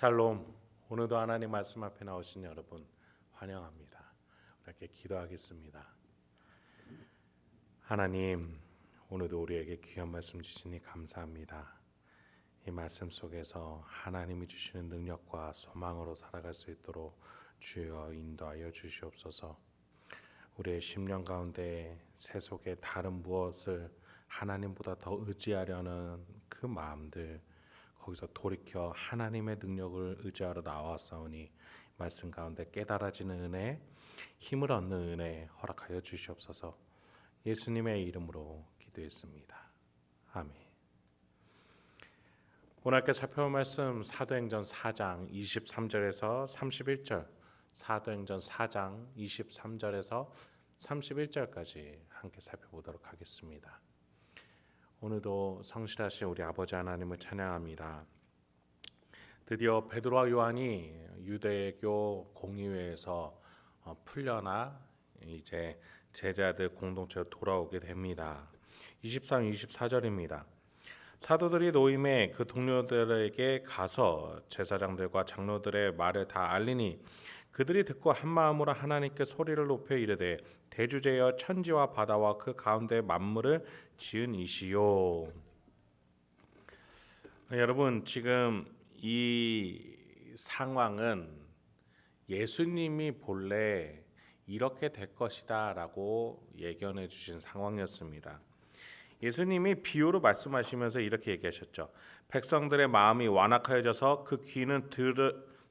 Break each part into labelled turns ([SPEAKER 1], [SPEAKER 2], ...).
[SPEAKER 1] 샬롬. 오늘도 하나님 말씀 앞에 나오신 여러분 환영합니다. 이렇게 기도하겠습니다. 하나님, 오늘도 우리에게 귀한 말씀 주시니 감사합니다. 이 말씀 속에서 하나님이 주시는 능력과 소망으로 살아갈 수 있도록 주여 인도하여 주시옵소서. 우리의 심령 가운데 세속의 다른 무엇을 하나님보다 더 의지하려는 그 마음들, 거기서 돌이켜 하나님의 능력을 의지하러 나왔사오니 말씀 가운데 깨달아지는 은혜, 힘을 얻는 은혜 허락하여 주시옵소서. 예수님의 이름으로 기도했습니다. 아멘. 오늘 함께 살펴볼 말씀 사도행전 4장 23절에서 31절, 사도행전 4장 23절에서 31절까지 함께 살펴보도록 하겠습니다. 오늘도 성실하신 우리 아버지 하나님을 찬양합니다. 드디어 베드로와 요한이 유대교 공의회에서 풀려나 이제 제자들 공동체로 돌아오게 됩니다. 23, 24절입니다. 사도들이 노임에 그 동료들에게 가서 제사장들과 장로들의 말을 다 알리니 그들이 듣고 한 마음으로 하나님께 소리를 높여 이르되 대주제여 천지와 바다와 그 가운데 만물을 지은 이시요. 여러분, 지금 이 상황은 예수님이 본래 이렇게 될 것이다 라고 예견해 주신 상황이었습니다. 예수님이 비유로 말씀하시면서 이렇게 얘기하셨죠. 백성들의 마음이 완악하여져서 그 귀는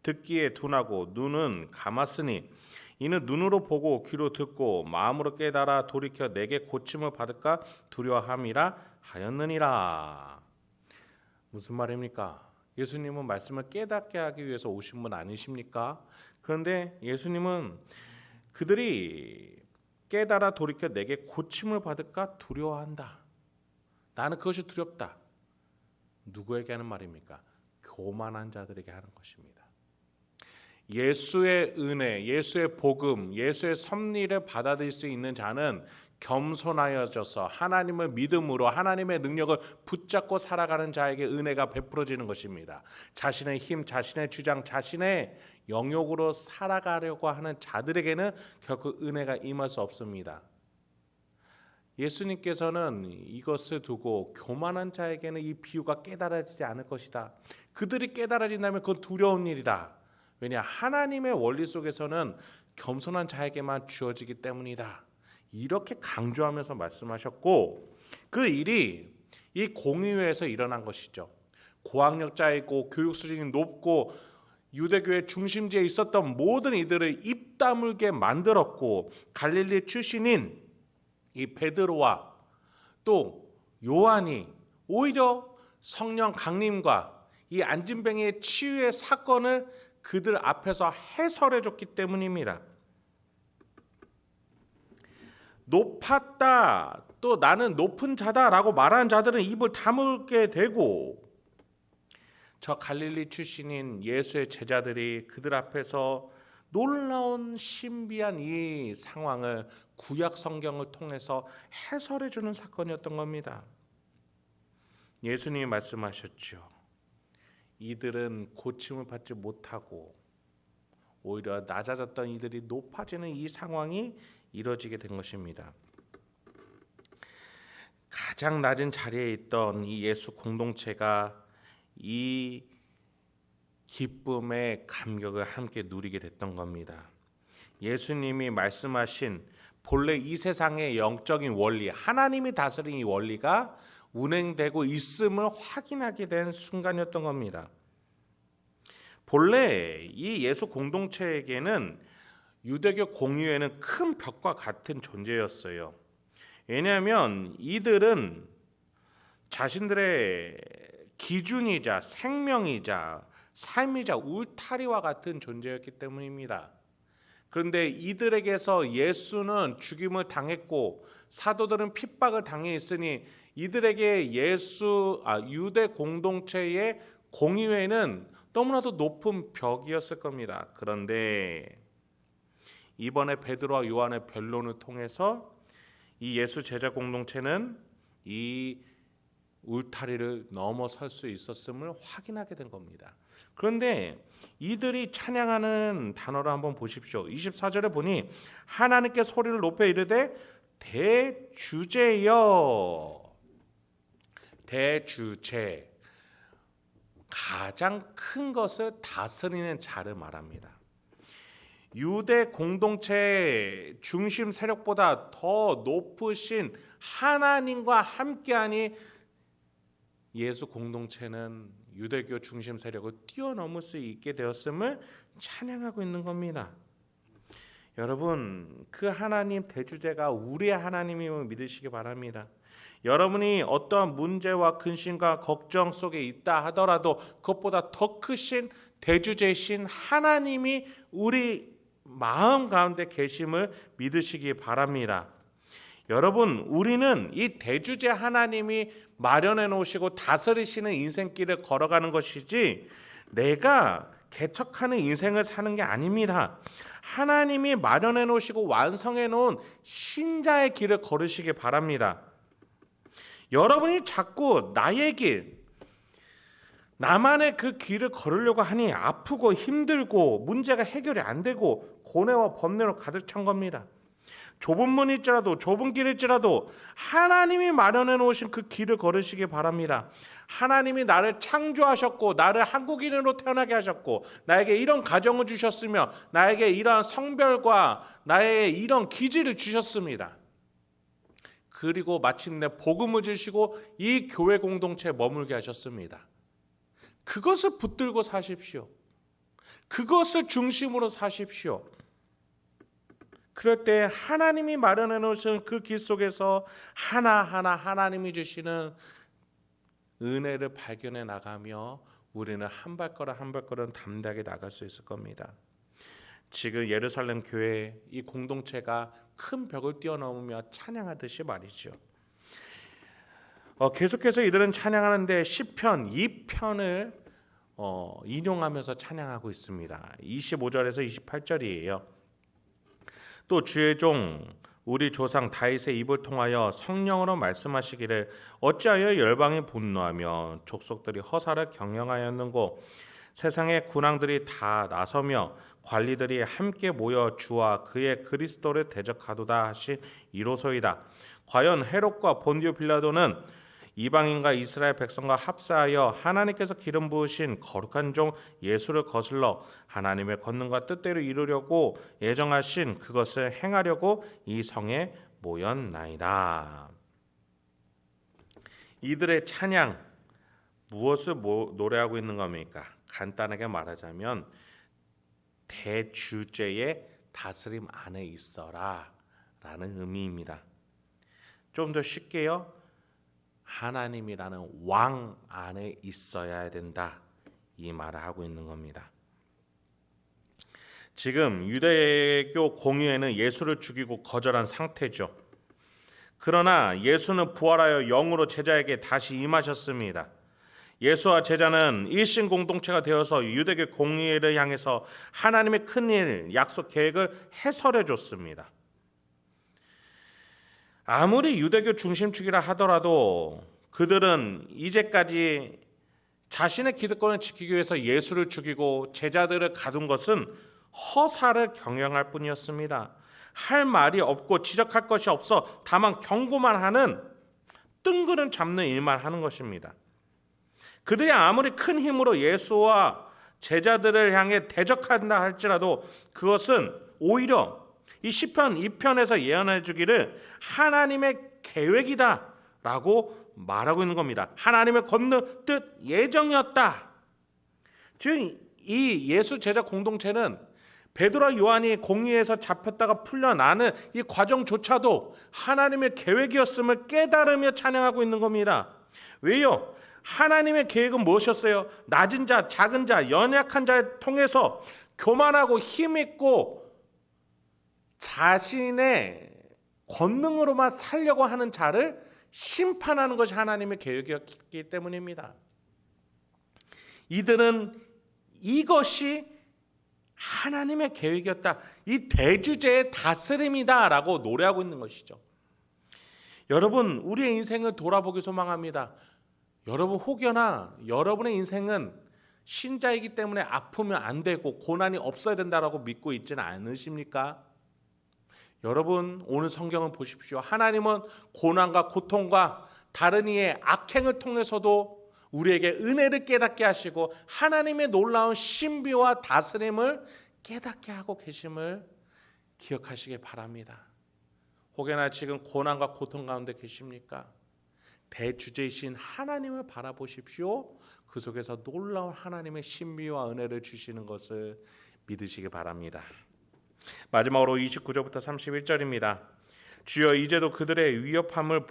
[SPEAKER 1] 듣기에 둔하고 눈은 감았으니 이는 눈으로 보고 귀로 듣고 마음으로 깨달아 돌이켜 내게 고침을 받을까 두려워함이라 하였느니라. 무슨 말입니까? 예수님은 말씀을 깨닫게 하기 위해서 오신 분 아니십니까? 그런데 예수님은 그들이 깨달아 돌이켜 내게 고침을 받을까 두려워한다. 나는 그것이 두렵다. 누구에게 하는 말입니까? 교만한 자들에게 하는 것입니다. 예수의 은혜, 예수의 복음, 예수의 섭리를 받아들일 수 있는 자는 겸손하여져서 하나님을 믿음으로 하나님의 능력을 붙잡고 살아가는 자에게 은혜가 베풀어지는 것입니다. 자신의 힘, 자신의 주장, 자신의 영역으로 살아가려고 하는 자들에게는 결코 은혜가 임할 수 없습니다. 예수님께서는 이것을 두고 교만한 자에게는 이 비유가 깨달아지지 않을 것이다. 그들이 깨달아진다면 그건 두려운 일이다. 왜냐? 하나님의 원리 속에서는 겸손한 자에게만 주어지기 때문이다. 이렇게 강조하면서 말씀하셨고, 그 일이 이 공의회에서 일어난 것이죠. 고학력자이고 교육 수준이 높고 유대교의 중심지에 있었던 모든 이들을 입 다물게 만들었고, 갈릴리 출신인 이 베드로와 또 요한이 오히려 성령 강림과 이 안진뱅이의 치유의 사건을 그들 앞에서 해설해 줬기 때문입니다. 높았다, 또 나는 높은 자다라고 말하는 자들은 입을 다물게 되고, 저 갈릴리 출신인 예수의 제자들이 그들 앞에서 놀라운 신비한 이 상황을 구약 성경을 통해서 해설해 주는 사건이었던 겁니다. 예수님이 말씀하셨죠. 이들은 고침을 받지 못하고 오히려 낮아졌던 이들이 높아지는 이 상황이 이루어지게 된 것입니다. 가장 낮은 자리에 있던 이 예수 공동체가 이 기쁨의 감격을 함께 누리게 됐던 겁니다. 예수님이 말씀하신 본래 이 세상의 영적인 원리, 하나님이 다스리는 이 원리가 운행되고 있음을 확인하게 된 순간이었던 겁니다. 본래 이 예수 공동체에게는 유대교 공의회는 큰 벽과 같은 존재였어요. 왜냐하면 이들은 자신들의 기준이자 생명이자 삶이자 울타리와 같은 존재였기 때문입니다. 그런데 이들에게서 예수는 죽임을 당했고 사도들은 핍박을 당해 있으니 이들에게 유대 공동체의 공의회는 너무나도 높은 벽이었을 겁니다. 그런데 이번에 베드로와 요한의 변론을 통해서 이 예수 제자 공동체는 이 울타리를 넘어설 수 있었음을 확인하게 된 겁니다. 그런데 이들이 찬양하는 단어를 한번 보십시오. 24절에 보니 하나님께 소리를 높여 이르되 대주제여. 대주제, 가장 큰 것을 다스리는 자를 말합니다. 유대 공동체 중심 세력보다 더 높으신 하나님과 함께하니 예수 공동체는 유대교 중심 세력을 뛰어넘을 수 있게 되었음을 찬양하고 있는 겁니다. 여러분, 그 하나님 대주제가 우리의 하나님임을 믿으시기 바랍니다. 여러분이 어떠한 문제와 근심과 걱정 속에 있다 하더라도 그것보다 더 크신 대주제신 하나님이 우리 마음 가운데 계심을 믿으시기 바랍니다. 여러분, 우리는 이 대주제 하나님이 마련해 놓으시고 다스리시는 인생길을 걸어가는 것이지 내가 개척하는 인생을 사는 게 아닙니다. 하나님이 마련해 놓으시고 완성해 놓은 신자의 길을 걸으시기 바랍니다. 여러분이 자꾸 나의 길, 나만의 그 길을 걸으려고 하니 아프고 힘들고 문제가 해결이 안 되고 고뇌와 번뇌로 가득 찬 겁니다. 좁은 문일지라도 좁은 길일지라도 하나님이 마련해 놓으신 그 길을 걸으시기 바랍니다. 하나님이 나를 창조하셨고 나를 한국인으로 태어나게 하셨고 나에게 이런 가정을 주셨으며 나에게 이러한 성별과 나의 이런 기질을 주셨습니다. 그리고 마침내 복음을 주시고 이 교회 공동체에 머물게 하셨습니다. 그것을 붙들고 사십시오. 그것을 중심으로 사십시오. 그럴 때 하나님이 마련해 놓으신 그 길 속에서 하나하나 하나님이 주시는 은혜를 발견해 나가며 우리는 한 발걸음 한 발걸음 담대하게 나갈 수 있을 겁니다. 지금 예루살렘 교회 이 공동체가 큰 벽을 뛰어넘으며 찬양하듯이 말이죠. 계속해서 이들은 찬양하는데 시편 2편을 인용하면서 찬양하고 있습니다. 25절에서 28절이에요. 또 주의 종 우리 조상 다윗의 입을 통하여 성령으로 말씀하시기를 어찌하여 열방이 분노하며 족속들이 허사를 경영하였는고 세상의 군왕들이 다 나서며 관리들이 함께 모여 주와 그의 그리스도를 대적하도다 하신 이로소이다. 과연 헤롯과 본디오 빌라도는 이방인과 이스라엘 백성과 합사하여 하나님께서 기름 부으신 거룩한 종 예수를 거슬러 하나님의 권능과 뜻대로 이루려고 예정하신 그것을 행하려고 이 성에 모였나이다. 이들의 찬양 무엇을 노래하고 있는 겁니까? 간단하게 말하자면 대주제의 다스림 안에 있어라 라는 의미입니다. 좀 더 쉽게요, 하나님이라는 왕 안에 있어야 된다, 이 말을 하고 있는 겁니다. 지금 유대교 공의회는 예수를 죽이고 거절한 상태죠. 그러나 예수는 부활하여 영으로 제자에게 다시 임하셨습니다. 예수와 제자는 일신 공동체가 되어서 유대교 공의회를 향해서 하나님의 큰일 약속 계획을 해설해 줬습니다. 아무리 유대교 중심축이라 하더라도 그들은 이제까지 자신의 기득권을 지키기 위해서 예수를 죽이고 제자들을 가둔 것은 허사를 경영할 뿐이었습니다. 할 말이 없고 지적할 것이 없어 다만 경고만 하는 뜬구름 잡는 일만 하는 것입니다. 그들이 아무리 큰 힘으로 예수와 제자들을 향해 대적한다 할지라도 그것은 오히려 이 시편 2편에서 예언해 주기를 하나님의 계획이다 라고 말하고 있는 겁니다. 하나님의 권능, 뜻, 예정이었다. 즉 이 예수 제자 공동체는 베드로와 요한이 공의에서 잡혔다가 풀려나는 이 과정조차도 하나님의 계획이었음을 깨달으며 찬양하고 있는 겁니다. 왜요? 하나님의 계획은 무엇이었어요? 낮은 자, 작은 자, 연약한 자를 통해서 교만하고 힘있고 자신의 권능으로만 살려고 하는 자를 심판하는 것이 하나님의 계획이었기 때문입니다. 이들은 이것이 하나님의 계획이었다, 이 대주제의 다스림이다 라고 노래하고 있는 것이죠. 여러분, 우리의 인생을 돌아보기 소망합니다. 여러분 혹여나 여러분의 인생은 신자이기 때문에 아프면 안 되고 고난이 없어야 된다라고 믿고 있지는 않으십니까? 여러분 오늘 성경을 보십시오. 하나님은 고난과 고통과 다른 이의 악행을 통해서도 우리에게 은혜를 깨닫게 하시고 하나님의 놀라운 신비와 다스림을 깨닫게 하고 계심을 기억하시기 바랍니다. 혹여나 지금 고난과 고통 가운데 계십니까? 대주제이신 하나님을 바라보십시오. 그 속에서 놀라운 하나님의 신비와 은혜를 주시는 것을 믿으시기 바랍니다. 마지막으로 29절부터 31절입니다. 주여 이제도 그들의 위협함을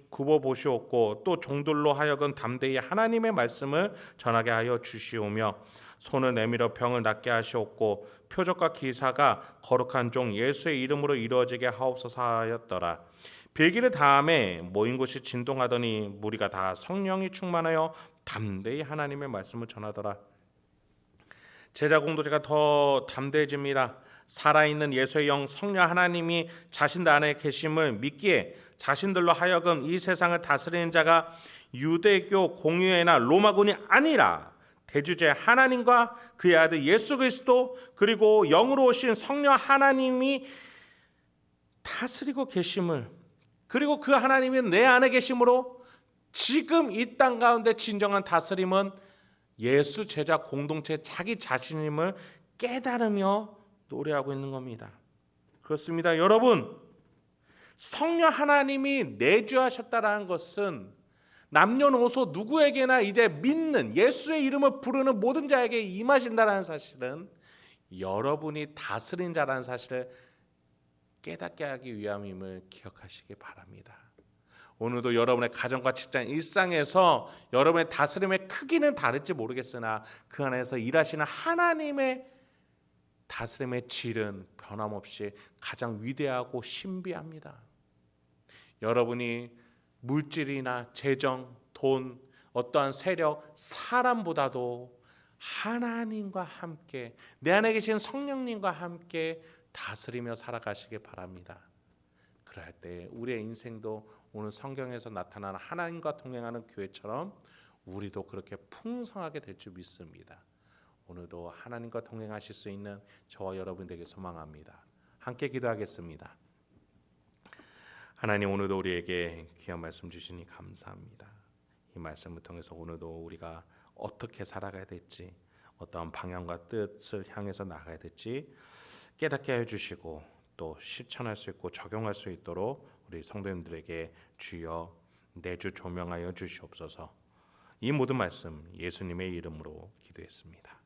[SPEAKER 1] 굽어보시옵고 또 종들로 하여금 담대히 하나님의 말씀을 전하게 하여 주시오며 손을 내밀어 병을 낫게 하시옵고 표적과 기사가 거룩한 종 예수의 이름으로 이루어지게 하옵소서 하였더라. 빌기를 다음에 모인 곳이 진동하더니 무리가 다 성령이 충만하여 담대히 하나님의 말씀을 전하더라. 제자 공동체가 더 담대해집니다. 살아있는 예수의 영 성령 하나님이 자신들 안에 계심을 믿기에 자신들로 하여금 이 세상을 다스리는 자가 유대교 공유회나 로마군이 아니라 대주제 하나님과 그의 아들 예수 그리스도 그리고 영으로 오신 성령 하나님이 다스리고 계심을, 그리고 그 하나님이 내 안에 계심으로 지금 이 땅 가운데 진정한 다스림은 예수 제자 공동체 자기 자신임을 깨달으며 노래하고 있는 겁니다. 그렇습니다. 여러분, 성령 하나님이 내주하셨다라는 것은 남녀노소 누구에게나 이제 믿는 예수의 이름을 부르는 모든 자에게 임하신다라는 사실은 여러분이 다스린 자라는 사실을 깨닫게 하기 위함임을 기억하시기 바랍니다. 오늘도 여러분의 가정과 직장 일상에서 여러분의 다스림의 크기는 다를지 모르겠으나 그 안에서 일하시는 하나님의 다스림의 질은 변함없이 가장 위대하고 신비합니다. 여러분이 물질이나 재정, 돈, 어떠한 세력, 사람보다도 하나님과 함께 내 안에 계신 성령님과 함께 다스리며 살아가시기 바랍니다. 그럴 때 우리의 인생도 오늘 성경에서 나타나는 하나님과 동행하는 교회처럼 우리도 그렇게 풍성하게 될 줄 믿습니다. 오늘도 하나님과 동행하실 수 있는 저와 여러분 되길 소망합니다. 함께 기도하겠습니다. 하나님, 오늘도 우리에게 귀한 말씀 주시니 감사합니다. 이 말씀을 통해서 오늘도 우리가 어떻게 살아가야 될지, 어떠한 방향과 뜻을 향해서 나가야 될지 깨닫게 해주시고 또 실천할 수 있고 적용할 수 있도록 우리 성도님들에게 주여 내주 조명하여 주시옵소서. 이 모든 말씀 예수님의 이름으로 기도했습니다.